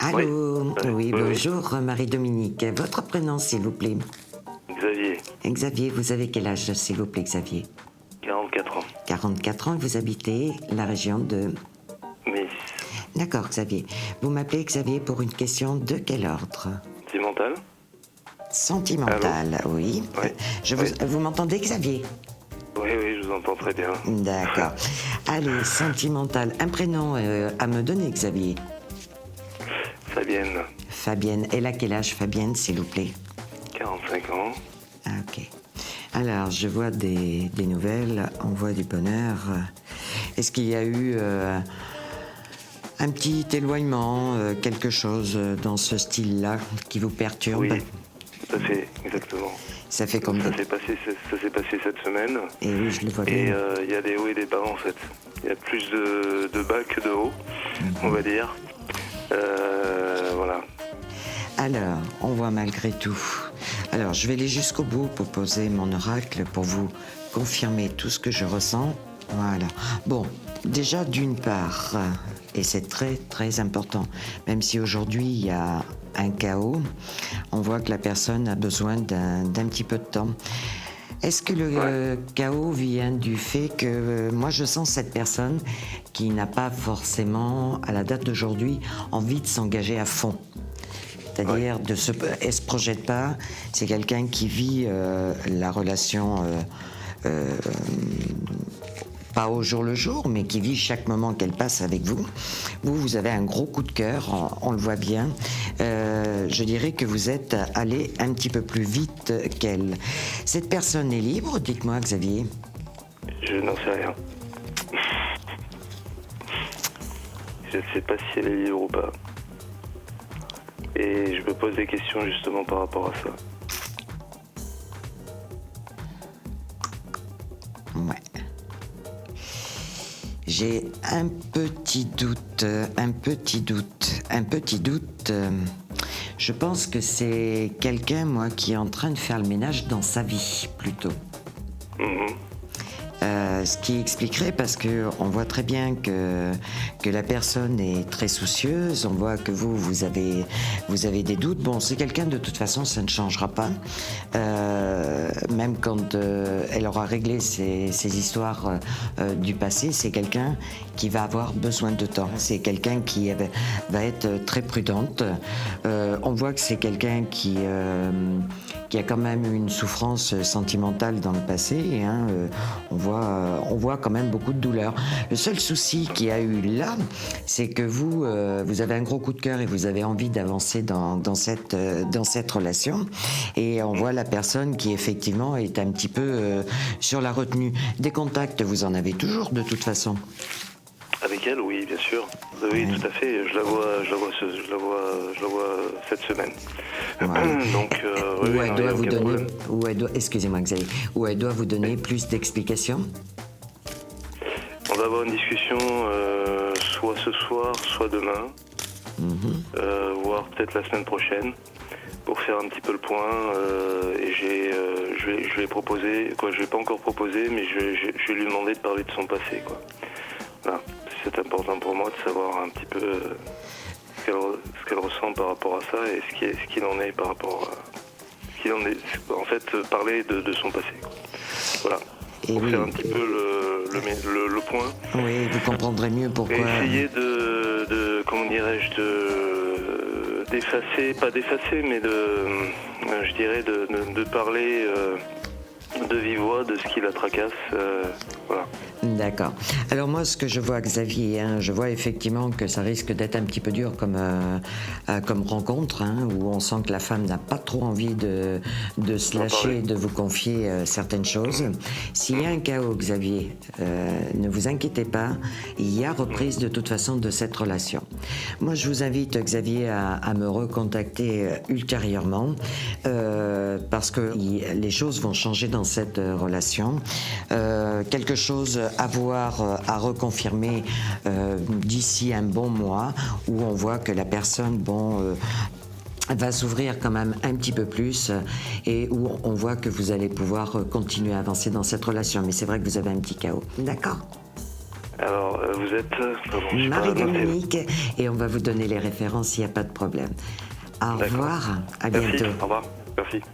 Allô, oui, oui. bonjour Marie-Dominique. Votre prénom, s'il vous plaît? Xavier, Xavier, vous avez quel âge, s'il vous plaît, Xavier? 44 ans. 44 ans, vous habitez la région de... Mais D'accord, Xavier. Vous m'appelez Xavier pour une question de quel ordre? sentimental? Sentimentale, oui. Oui. Vous m'entendez, Xavier? Oui, je vous entends très bien. D'accord. Allez, sentimentale. Un prénom à me donner, Xavier. Fabienne, Fabienne. Elle a quel âge, Fabienne, s'il vous plaît? 45 ans. Ah, ok. Alors, je vois des nouvelles, on voit du bonheur. Est-ce qu'il y a eu un petit éloignement, quelque chose dans ce style-là qui vous perturbe? Oui, tout à fait, exactement. Ça fait combien? Ça s'est passé cette semaine. Et oui, je le vois Et bien. il y a des hauts et des bas en fait. Il y a plus de bas que de hauts, on va dire. Voilà. Alors, on voit malgré tout. Alors, je vais aller jusqu'au bout pour poser mon oracle, pour vous confirmer tout ce que je ressens. Voilà. Bon, déjà d'une part, et c'est très très important, même si aujourd'hui il y a un chaos, on voit que la personne a besoin d'un petit peu de temps. Est-ce que le chaos vient du fait que moi je sens cette personne qui n'a pas forcément, à la date d'aujourd'hui, envie de s'engager à fond? C'est-à-dire, elle ne se projette pas, c'est quelqu'un qui vit la relation, pas au jour le jour, mais qui vit chaque moment qu'elle passe avec vous. Vous avez un gros coup de cœur, on le voit bien. Je dirais que vous êtes allé un petit peu plus vite qu'elle. Cette personne est libre, dites-moi, Xavier? Je n'en sais rien. Je ne sais pas si elle est libre ou pas. Et je me pose des questions justement par rapport à ça. Ouais. J'ai un petit doute. Je pense que c'est quelqu'un, moi, qui est en train de faire le ménage dans sa vie, plutôt. Ce qui expliquerait, parce que on voit très bien que la personne est très soucieuse, on voit que vous avez des doutes. Bon, c'est quelqu'un, de toute façon, ça ne changera pas. Même quand elle aura réglé ses histoires du passé, c'est quelqu'un qui va avoir besoin de temps. C'est quelqu'un qui va être très prudente. On voit que c'est quelqu'un qui a quand même une souffrance sentimentale dans le passé. Hein, on voit quand même beaucoup de douleur. Le seul souci qu'il y a eu là, c'est que vous avez un gros coup de cœur et vous avez envie d'avancer dans cette relation. Et on voit la personne qui effectivement est un petit peu sur la retenue. Des contacts, vous en avez toujours de toute façon? Avec elle, oui, bien sûr. Oui, tout à fait. Je la vois cette semaine. Ouais. Donc, excusez-moi, Xavier, où elle doit vous donner plus d'explications? On va avoir une discussion soit ce soir, soit demain, voire peut-être la semaine prochaine, pour faire un petit peu le point. Et je vais proposer, je vais pas encore proposer, mais je vais lui demander de parler de son passé, quoi. Voilà. C'est important pour moi de savoir un petit peu ce qu'elle ressent par rapport à ça et ce qu'il en est par rapport à... En fait, parler de son passé, quoi. Voilà. Et pour faire un petit peu le point. Oui, vous comprendrez mieux pourquoi... Et essayer de comment dirais-je, d'effacer, pas d'effacer, mais je dirais de parler de vive voix de ce qui la tracasse, voilà. D'accord. Alors moi, ce que je vois, Xavier, je vois effectivement que ça risque d'être un petit peu dur comme rencontre, où on sent que la femme n'a pas trop envie de se lâcher, de vous confier certaines choses. S'il y a un chaos, Xavier, ne vous inquiétez pas, il y a reprise de toute façon de cette relation. Moi, je vous invite, Xavier, à me recontacter ultérieurement, parce que les choses vont changer dans cette relation. Quelque chose à voir, à reconfirmer d'ici un bon mois, où on voit que la personne, va s'ouvrir quand même un petit peu plus et où on voit que vous allez pouvoir continuer à avancer dans cette relation. Mais c'est vrai que vous avez un petit chaos. D'accord? Alors, vous êtes... pardon, je sais pas, Marie-Dominique, et on va vous donner les références, il n'y a pas de problème. Au D'accord. revoir, à Merci, bientôt. au revoir, merci.